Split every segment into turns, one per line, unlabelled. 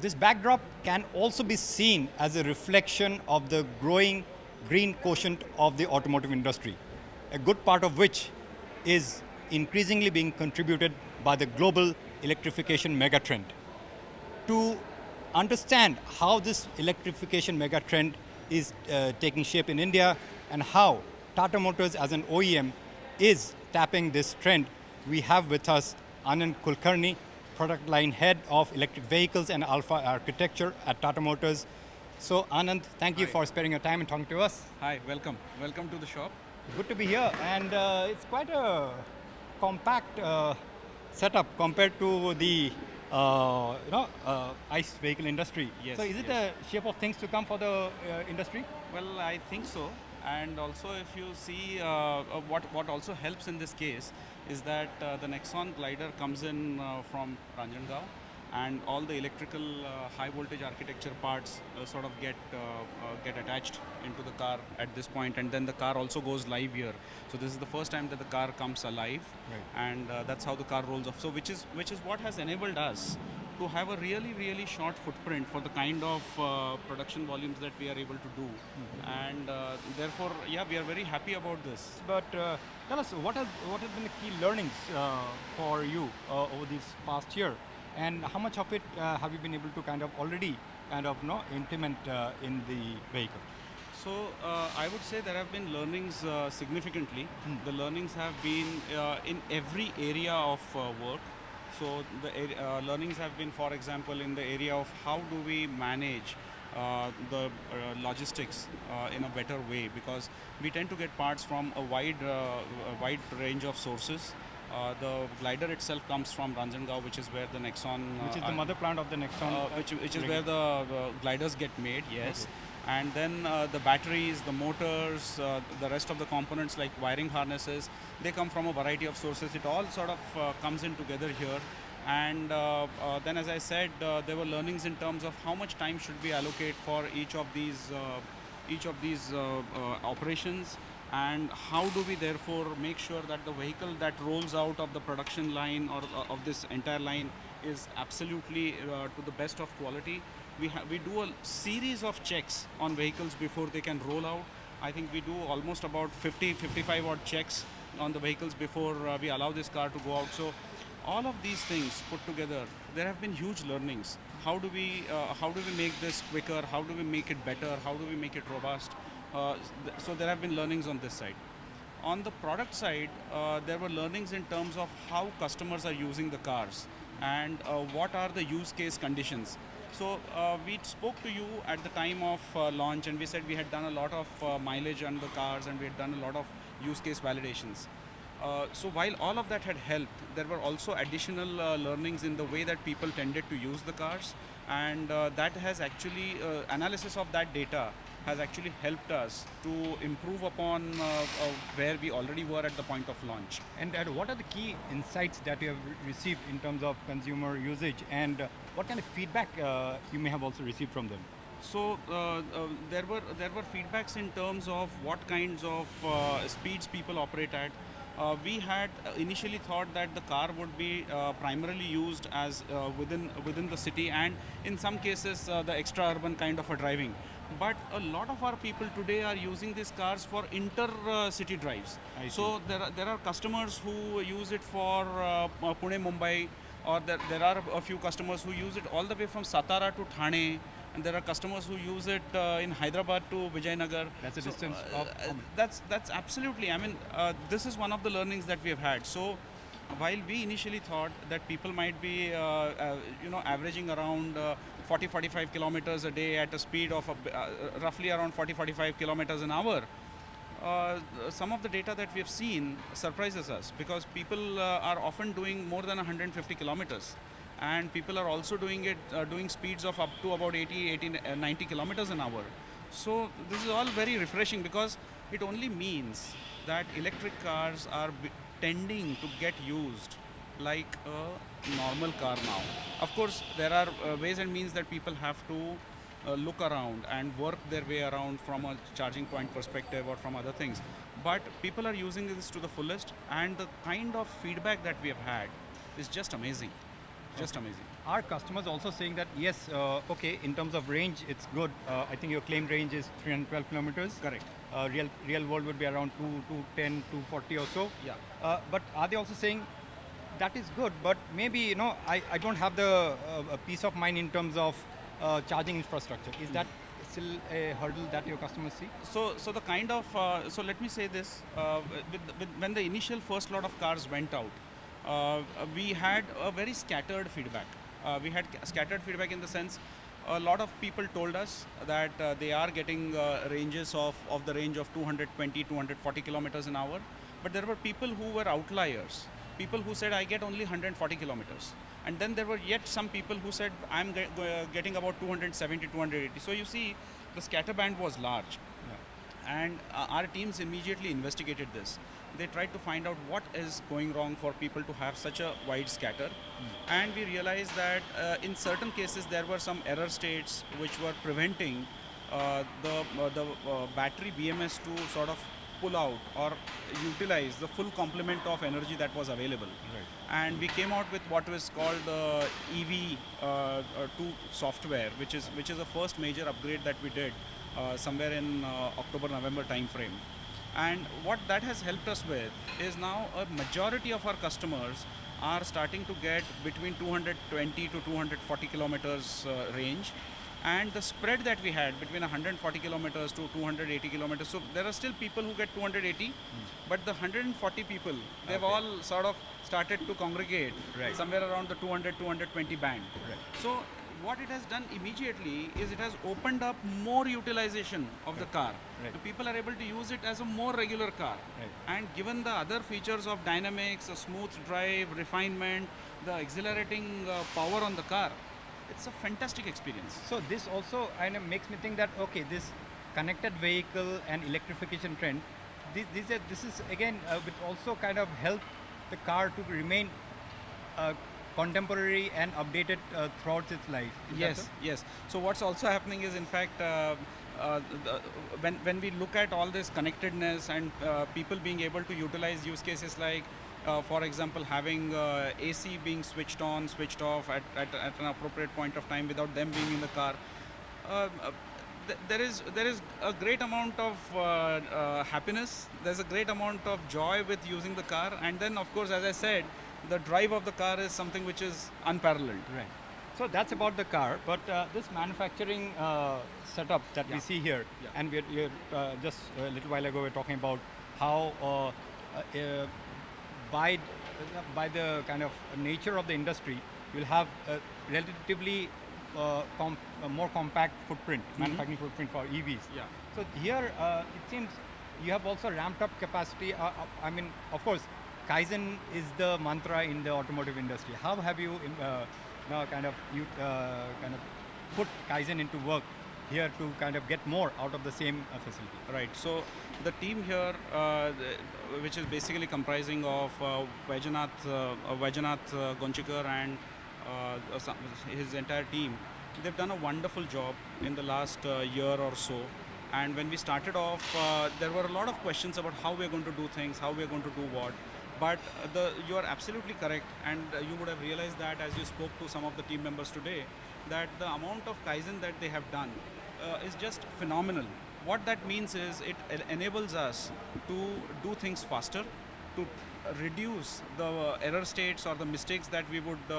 This backdrop can also be seen as a reflection of the growing green quotient of the automotive industry, a good part of which is increasingly being contributed by the global electrification megatrend. To understand how this electrification megatrend is taking shape in India and how Tata Motors as an OEM is tapping this trend, we have with us Anand Kulkarni, product line head of electric vehicles and alpha architecture at Tata Motors. So Anand, thank you
Hi.
for sparing your time and talking to us.
Hi, welcome. Welcome to the shop.
Good to be here, and it's quite a compact setup compared to the ICE vehicle industry.
Yes,
So, is it
yes.
a shape of things to come for the industry?
Well, I think so. And also, if you see what also helps in this case is that the Nexon glider comes in from Ranjangaon, and all the electrical high voltage architecture parts sort of get attached into the car at this point, and then the car also goes live here. So this is the first time that the car comes alive,
Right.
and that's how the car rolls off. So which is what has enabled us to have a really short footprint for the kind of production volumes that we are able to do, and therefore, yeah, we are very happy about this.
But tell us what have been the key learnings for you over this past year, and how much of it have you been able to kind of already implement in the vehicle?
So I would say there have been learnings significantly. The learnings have been in every area of work. So the learnings have been, for example, in the area of how do we manage the logistics in a better way, because we tend to get parts from a wide range of sources. The glider itself comes from Ranjangaon, which is where the Nexon,
Which is the mother plant of the Nexon?
which is where the gliders get made. Yes.
Okay.
And then the batteries, the motors, the rest of the components like wiring harnesses, they come from a variety of sources. It all sort of comes in together here. And then, as I said, there were learnings in terms of how much time should we allocate for each of these operations, and how do we therefore make sure that the vehicle that rolls out of the production line or of this entire line is absolutely to the best of quality. We do a series of checks on vehicles before they can roll out. I think we do almost about 55 odd checks on the vehicles before we allow this car to go out. So all of these things put together, there have been huge learnings. How do we make this quicker? How do we make it better? How do we make it robust? So there have been learnings on this side. On the product side, there were learnings in terms of how customers are using the cars, and what are the use case conditions. So we spoke to you at the time of launch, and we said we had done a lot of mileage on the cars, and we had done a lot of use case validations. So while all of that had helped, there were also additional learnings in the way that people tended to use the cars, and that has actually analysis of that data has actually helped us to improve upon where we already were at the point of launch.
And what are the key insights that you have received in terms of consumer usage, and what kind of feedback you may have also received from them?
So there were feedbacks in terms of what kinds of speeds people operate at. We had initially thought that the car would be primarily used as within the city, and in some cases the extra urban kind of a driving. But a lot of our people today are using these cars for inter-city drives.
I see.
So there are customers who use it for Pune, Mumbai, or there are a few customers who use it all the way from Satara to Thane, and there are customers who use it in Hyderabad to Vijayanagar.
That's a
So,
distance of
that's absolutely. I mean, this is one of the learnings that we have had. So while we initially thought that people might be averaging around 40-45 kilometers a day at a speed of roughly around 40-45 kilometers an hour, some of the data that we have seen surprises us, because people are often doing more than 150 kilometers, and people are also doing speeds of up to about 90 kilometers an hour. So this is all very refreshing, because it only means that electric cars are tending to get used like a normal car now. Of course, there are ways and means that people have to look around and work their way around from a charging point perspective or from other things. But people are using this to the fullest, and the kind of feedback that we have had is just amazing. just amazing.
Are customers also saying that yes, okay, in terms of range, it's good. I think your claim range is 312 kilometers.
Correct.
Real world would be around 210, 240 or so.
Yeah.
But are they also saying that is good, but maybe I don't have the peace of mind in terms of charging infrastructure. Is that still a hurdle that your customers see?
So the kind of so let me say this: when the initial first lot of cars went out, we had a very scattered feedback. We had scattered feedback in the sense a lot of people told us that they are getting ranges of the range of 220, 240 kilometers an hour, but there were people who were outliers. People who said I get only 140 kilometers, and then there were yet some people who said I'm getting about 270, 280. So you see, the scatter band was large. And our teams immediately investigated this. They tried to find out what is going wrong for people to have such a wide scatter. And we realized that in certain cases there were some error states which were preventing the battery BMS to sort of pull out or utilize the full complement of energy that was available.
Right.
And we came out with what was called the EV2 software, which is the first major upgrade that we did somewhere in October-November time frame. And what that has helped us with is now a majority of our customers are starting to get between 220 to 240 kilometers range. And the spread that we had between 140 kilometers to 280 kilometers, so there are still people who get 280, but the 140 people, they've all sort of started to congregate
Right.
somewhere around the 200, 220 band.
Right.
So what it has done immediately is it has opened up more utilization of the car.
Right.
The people are able to use it as a more regular car.
Right.
And given the other features of dynamics, a smooth drive, refinement, the exhilarating power on the car, it's a fantastic experience.
So this also kind of makes me think that okay, this connected vehicle and electrification trend, this is again will also kind of help the car to remain contemporary and updated throughout its life. Is that
Yes,
so?
yes. So what's also happening is, in fact, when we look at all this connectedness and people being able to utilize use cases like, for example, having AC being switched on, switched off at an appropriate point of time without them being in the car. There is a great amount of happiness. There's a great amount of joy with using the car, and then of course, as I said, the drive of the car is something which is unparalleled.
Right. So that's about the car, but this manufacturing setup that we
Yeah.
see here,
Yeah.
and we're just a little while ago we were talking about how by the kind of nature of the industry, you'll have a relatively more compact footprint, manufacturing footprint for EVs.
Yeah.
So here it seems you have also ramped up capacity. I mean, of course, Kaizen is the mantra in the automotive industry. How have you now kind of put Kaizen into work here to kind of get more out of the same facility?
Right. So the team here, which is basically comprising of Vaidyanath Gonchikar and his entire team, they've done a wonderful job in the last year or so. And when we started off, there were a lot of questions about how we're going to do things, how we're going to do what. But you are absolutely correct, and you would have realized that as you spoke to some of the team members today, that the amount of Kaizen that they have done is just phenomenal. What that means is it enables us to do things faster, to reduce the error states or the mistakes that we would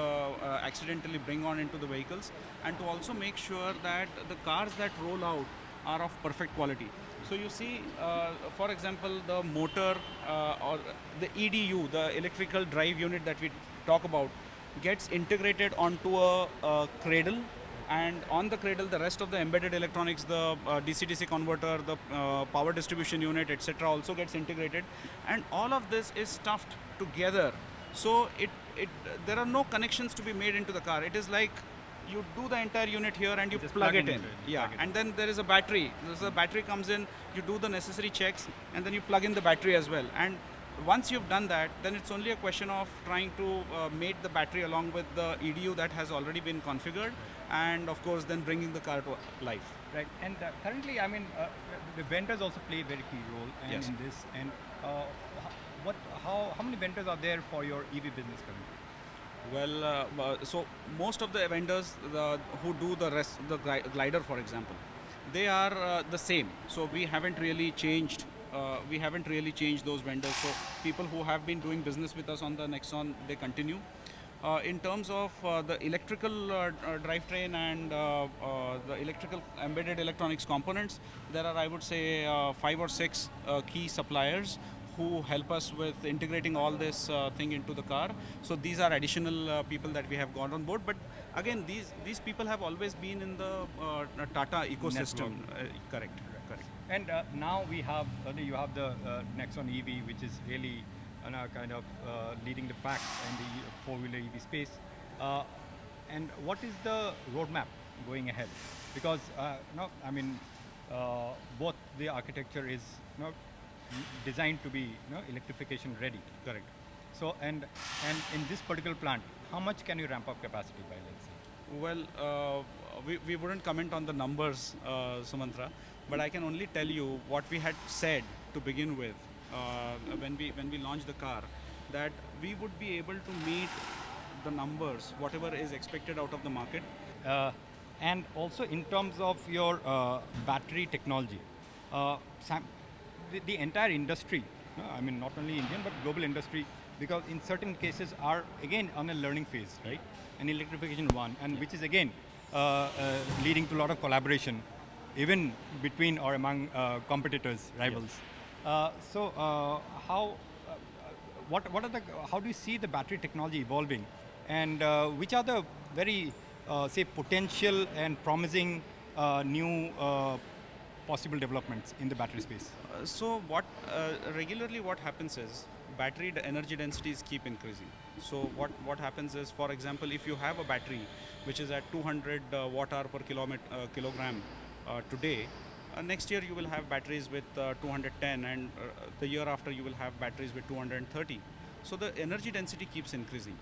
accidentally bring on into the vehicles, and to also make sure that the cars that roll out are of perfect quality. So you see, for example, the motor or the EDU, the electrical drive unit that we talk about, gets integrated onto a cradle, and on the cradle the rest of the embedded electronics, the DC-DC converter, the power distribution unit, etc. also gets integrated, and all of this is stuffed together. So there are no connections to be made into the car. It is like you do the entire unit here and you
Just
plug it in.
into it.
Yeah,
Plug it
and then there is a battery. So the battery comes in, you do the necessary checks, and then you plug in the battery as well. And once you've done that, then it's only a question of trying to mate the battery along with the EDU that has already been configured, and of course then bringing the car to life.
Right. And currently, I mean, the vendors also play a very key role
Yes.
in this. And how many vendors are there for your EV business currently?
Well, so most of the vendors who do the rest, the glider, for example, they are the same. So we haven't really changed. We haven't really changed those vendors. So people who have been doing business with us on the Nexon, they continue. In terms of the electrical drivetrain and the electrical embedded electronics components, there are, I would say, 5 or 6 key suppliers who help us with integrating all this thing into the car. So these are additional people that we have got on board. But again, these people have always been in the Tata ecosystem. Correct. Correct.
And now we have you have the Nexon EV, which is really kind of leading the pack in the four-wheeler EV space. And what is the roadmap going ahead? Because no, I mean, both the architecture is designed to be electrification ready.
Correct.
So and in this particular plant, how much can you ramp up capacity by, let's say?
Well, we wouldn't comment on the numbers, Sumantra, but I can only tell you what we had said to begin with when we launched the car, that we would be able to meet the numbers, whatever is expected out of the market.
And also in terms of your battery technology, Sam, the entire industry, I mean not only Indian but global industry, because in certain cases are again on a learning phase, right? And electrification one, and which is again leading to a lot of collaboration, even between or among competitors, rivals. How do you see the battery technology evolving, and which are the very say potential and promising new possible developments in the battery space?
So regularly what happens is battery energy densities keep increasing. So what happens is, for example, if you have a battery which is at 200 watt hour per kilogram today, next year you will have batteries with 210, and the year after you will have batteries with 230. So the energy density keeps increasing.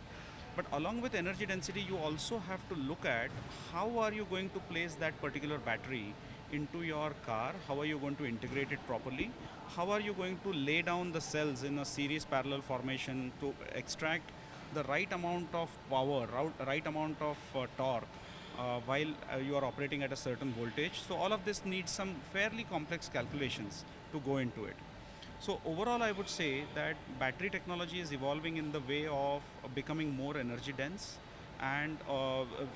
But along with energy density, you also have to look at how are you going to place that particular battery into your car, how are you going to integrate it properly, how are you going to lay down the cells in a series parallel formation to extract the right amount of power, right amount of torque while you are operating at a certain voltage. So all of this needs some fairly complex calculations to go into it. So overall, I would say that battery technology is evolving in the way of becoming more energy dense, and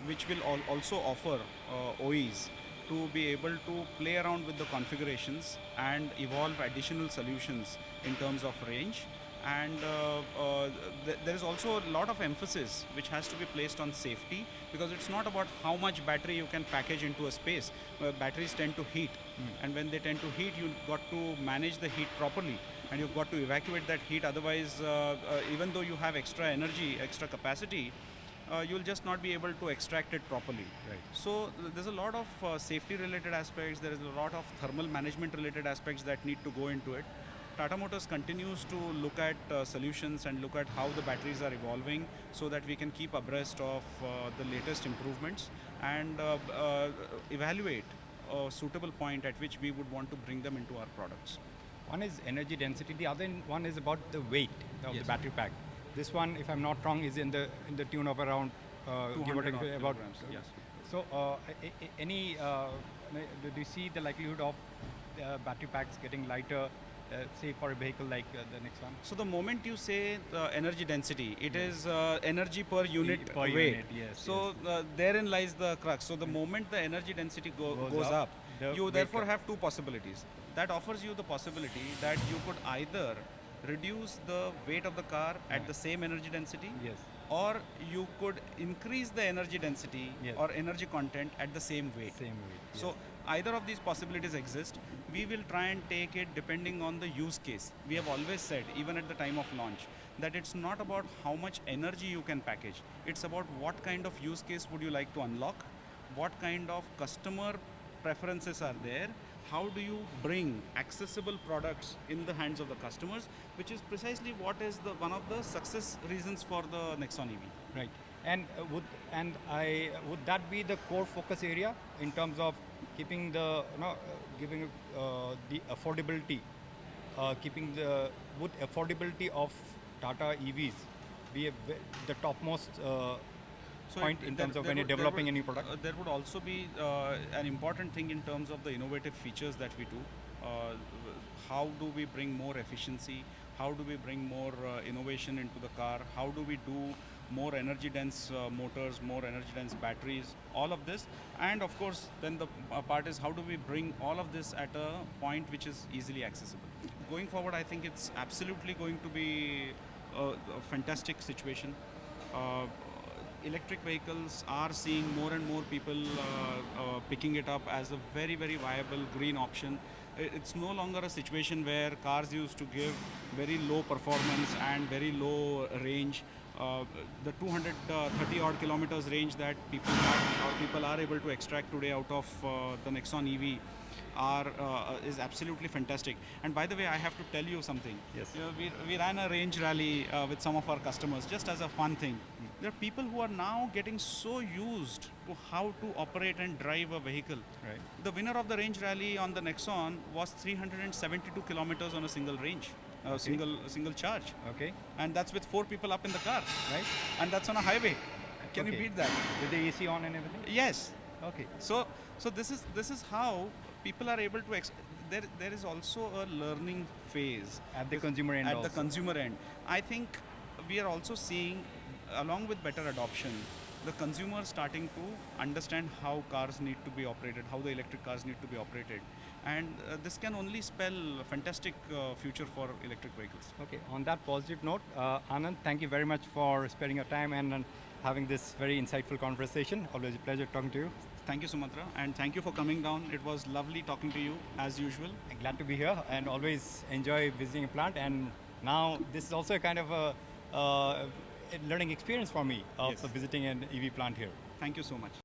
which will also offer OEs to be able to play around with the configurations and evolve additional solutions in terms of range. And there is also a lot of emphasis which has to be placed on safety, because it's not about how much battery you can package into a space. Batteries tend to heat, and when they tend to heat, you've got to manage the heat properly, and you've got to evacuate that heat. Otherwise, even though you have extra energy, extra capacity, you'll just not be able to extract it properly.
Right.
So there's a lot of safety related aspects, there is a lot of thermal management related aspects that need to go into it. Tata Motors continues to look at solutions and look at how the batteries are evolving, so that we can keep abreast of the latest improvements and evaluate a suitable point at which we would want to bring them into our products.
One is energy density. The other one is about the weight of the battery pack. This one, if I'm not wrong, is in the tune of around give or take about.
Yes.
So, any do you see the likelihood of battery packs getting lighter, say for a vehicle like the next one?
So the moment you say the energy density, it is energy per unit
Per
weight.
unit, yes,
So therein lies the crux. So the moment the energy density goes up,
the
you
weight
therefore
up.
have two possibilities. That offers you the possibility that you could either reduce the weight of the car at the same energy density,
Yes.
or you could increase the energy density
Yes.
or energy content at the same weight.
Same weight.
So either of these possibilities exist. We will try and take it depending on the use case. We have always said, even at the time of launch, that it's not about how much energy you can package. It's about what kind of use case would you like to unlock, what kind of customer preferences are there, how do you bring accessible products in the hands of the customers, which is precisely what is one of the success reasons for the Nexon EV.
Right. And would that be the core focus area in terms of keeping the giving the affordability, keeping the would affordability of Tata EVs be the topmost
So
point in terms of when you're developing a new product?
There would also be an important thing in terms of the innovative features that we do. How do we bring more efficiency? How do we bring more innovation into the car? How do we do more energy dense motors, more energy dense batteries, all of this. And of course, then the part is how do we bring all of this at a point which is easily accessible. Going forward, I think it's absolutely going to be a fantastic situation. Electric vehicles are seeing more and more people picking it up as a very, very viable green option. It's no longer a situation where cars used to give very low performance and very low range. The 230 odd kilometers range that people are able to extract today out of the Nexon EV is absolutely fantastic. And by the way, I have to tell you something.
Yes.
You know, we ran a range rally with some of our customers just as a fun thing. There are people who are now getting so used to how to operate and drive a vehicle.
Right.
The winner of the range rally on the Nexon was 372 kilometers on a single range, single charge.
Okay.
And that's with 4 people up in the car,
Right.
and that's on a highway. Can you
Okay.
beat that?
With the AC on and everything?
Yes.
Okay.
So this is how people are able to. There is also a learning phase
At the consumer end
at
also.
the consumer end. I think we are also seeing, along with better adoption, the consumer starting to understand how cars need to be operated, how the electric cars need to be operated, and this can only spell a fantastic future for electric vehicles.
Okay, on that positive note, Anand, thank you very much for sparing your time and having this very insightful conversation. Always a pleasure talking to you.
Thank you, Sumatra, and thank you for coming down. It was lovely talking to you as usual.
I'm glad to be here and always enjoy visiting a plant. And now this is also a kind of a learning experience for me of
Yes.
visiting an EV plant here.
Thank you so much.